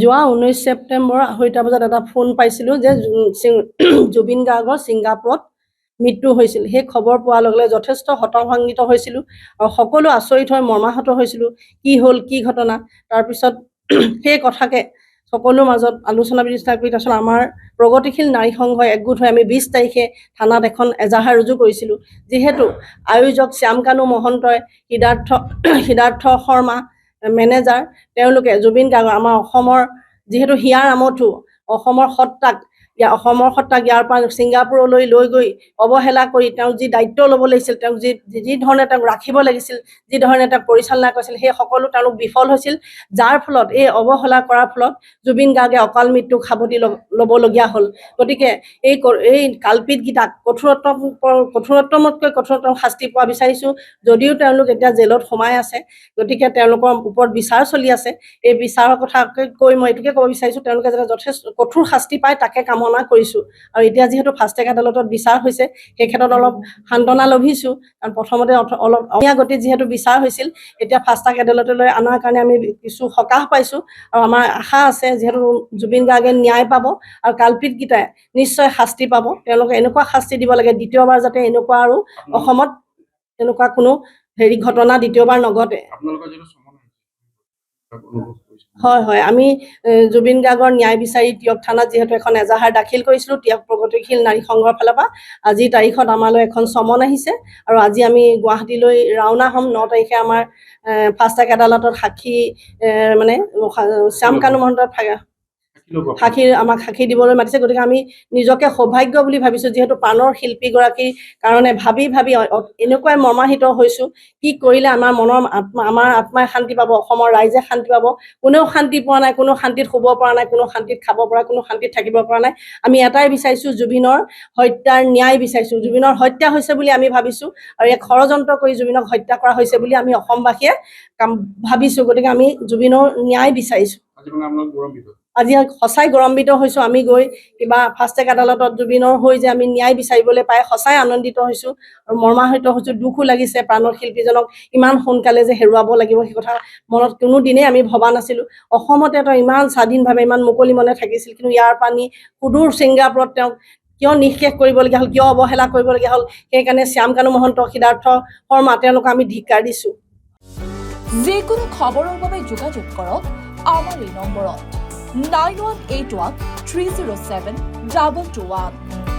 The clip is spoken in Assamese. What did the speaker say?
যোৱা 19 ছেপ্টেম্বৰ 2টা বজাত এটা ফোন পাইছিলোঁ যে জুবিন গাৰ্গৰ ছিংগাপুৰত মৃত্যু হৈছিল। সেই খবৰ পোৱাৰ লগে লগে যথেষ্ট হতভম্বিত হৈছিলোঁ আৰু সকলো আচৰিত হৈ মৰ্মাহত হৈছিলোঁ। কি হ'ল, কি ঘটনা। তাৰপিছত সেই কথাকে সকলোৰ মাজত আলোচনা বিলোচনা কৰি তাৰপিছত আমাৰ প্ৰগতিশীল নাৰী সংঘই একগোট হৈ আমি 20 তাৰিখে থানাত এখন এজাহাৰ ৰুজু কৰিছিলোঁ। যিহেতু আয়োজক শ্যামকানু মহন্তই, সিদ্ধাৰ্থ শৰ্মা মেনেজাৰ, তেওঁলোকে জুবিন গাৰ্গৰ আমাৰ অসমৰ যিহেতু হিয়াৰ আমঠু অসমৰ সত্তাক ইয়াৰ পৰা ছিংগাপুৰলৈ লৈ গৈ অৱহেলা কৰি তেওঁ যি দায়িত্ব ল'ব লাগিছিল, তেওঁক যি ধৰণে তেওঁক ৰাখিব লাগিছিল, যি ধৰণে তেওঁক পৰিচালনা কৰিছিল, সেই সকলো তেওঁলোক বিফল হৈছিল। যাৰ ফলত এই অৱহেলা কৰাৰ ফলত জুবিন গাৰ্গে অকাল মৃত্যুক সাৱটি ল'বলগীয়া হ'ল। গতিকে এই কালপিতকেইটাক কঠোৰতমতকৈ কঠোৰতম শাস্তি পোৱা বিচাৰিছোঁ। যদিও তেওঁলোক এতিয়া জেলত সোমাই আছে, গতিকে তেওঁলোকৰ ওপৰত বিচাৰ চলি আছে। এই বিচাৰৰ কথা কৈ মই এইটোকে ক'ব বিচাৰিছোঁ, তেওঁলোকে যাতে যথেষ্ট কঠোৰ শাস্তি পায় তাকে কামনা কৰিছোঁ। আৰু এতিয়া যিহেতু ফাষ্ট ট্ৰেক আদালতত বিচাৰ হৈছে, সেই ক্ষেত্ৰত অলপ সান্তনা লভিছোঁ। কাৰণ প্ৰথমতে অলপ অসমীয়া গতিত যিহেতু বিচাৰ হৈছিল, এতিয়া ফাষ্ট ট্ৰেক আদালতলৈ অনাৰ কাৰণে আমি কিছু সকাহ পাইছোঁ। আৰু আমাৰ আশা আছে যিহেতু জুবিন গাৰ্গে ন্যায় পাব আৰু কালপিতকেইটাই নিশ্চয় শাস্তি পাব। তেওঁলোকে এনেকুৱা শাস্তি দিব লাগে দ্বিতীয়বাৰ যাতে এনেকুৱা আৰু অসমত এনেকুৱা কোনো ঘটনা দ্বিতীয়বাৰ নঘটে। হয়, আমি জুবিন গাৰ্গৰ ন্যায় বিচাৰি টিয়ক থানাত যিহেতু এখন এজাহাৰ দাখিল কৰিছিলোঁ টিয়ক প্ৰগতিশীল নাৰী সংঘৰ ফালৰ পৰা। আজিৰ তাৰিখত আমালৈ এখন চমন আহিছে আৰু আজি আমি গুৱাহাটীলৈ ৰাওনা হ'ম। 9 তাৰিখে আমাৰ ফাষ্ট ট্ৰেক আদালতত সাক্ষী মানে শ্যামকানু মহন্তৰ আমাক সাক্ষী দিবলৈ মাতিছে। গতিকে আমি নিজকে সৌভাগ্য বুলি ভাবিছোঁ, যিহেতু প্ৰাণৰ শিল্পীগৰাকীৰ কাৰণে ভাবি এনেকুৱাই মৰ্মাহিত হৈছোঁ। কি কৰিলে আমাৰ আত্মাই শান্তি পাব, অসমৰ ৰাইজে শান্তি পাব। কোনেও শান্তি পোৱা নাই, কোনো শান্তিত শুব পৰা নাই, কোনো শান্তিত খাব পৰা, কোনো শান্তিত থাকিব পৰা নাই। আমি এটাই বিচাৰিছোঁ, জুবিনৰ হত্যাৰ ন্যায় বিচাৰিছোঁ। জুবিনৰ হত্যা হৈছে বুলি আমি ভাবিছোঁ আৰু এক ষড়যন্ত্ৰ কৰি জুবিনক হত্যা কৰা হৈছে বুলি আমি অসমবাসীয়ে ভাবিছোঁ। গতিকে আমি জুবিনৰ ন্যায় বিচাৰিছোঁ। আজি সঁচাই গৌৰৱান্বিত হৈছোঁ। আমি গৈ কিবা ফাষ্ট ট্ৰেক আদালতত জুবিনৰ হৈ যে আমি ন্যায় বিচাৰিবলৈ পাই সঁচাই আনন্দিত হৈছোঁ আৰু মৰ্মাহিত হৈছোঁ। দুখো লাগিছে প্ৰাণৰ শিল্পীজনক ইমান সোনকালে যে হেৰুৱাব লাগিব, সেই কথা মনত কোনো দিনেই আমি ভবা নাছিলোঁ। অসমতে তেওঁ ইমান স্বাধীনভাৱে ইমান মুকলি মনে থাকিছিল, কিন্তু ইয়াৰ পানী সুদূৰ ছিংগাপুৰত তেওঁক কিয় নিঃশেষ কৰিবলগীয়া হ'ল, কিয় অৱহেলা কৰিবলগীয়া হ'ল। সেইকাৰণে শ্যামকানু মহন্ত, সিদ্ধাৰ্থ শৰ্মা তেওঁলোকক আমি ধিক্কাৰ দিছোঁ। যিকোনো খবৰৰ বাবে যোগাযোগ কৰক আমাৰ এই নম্বৰত 9181 307 221।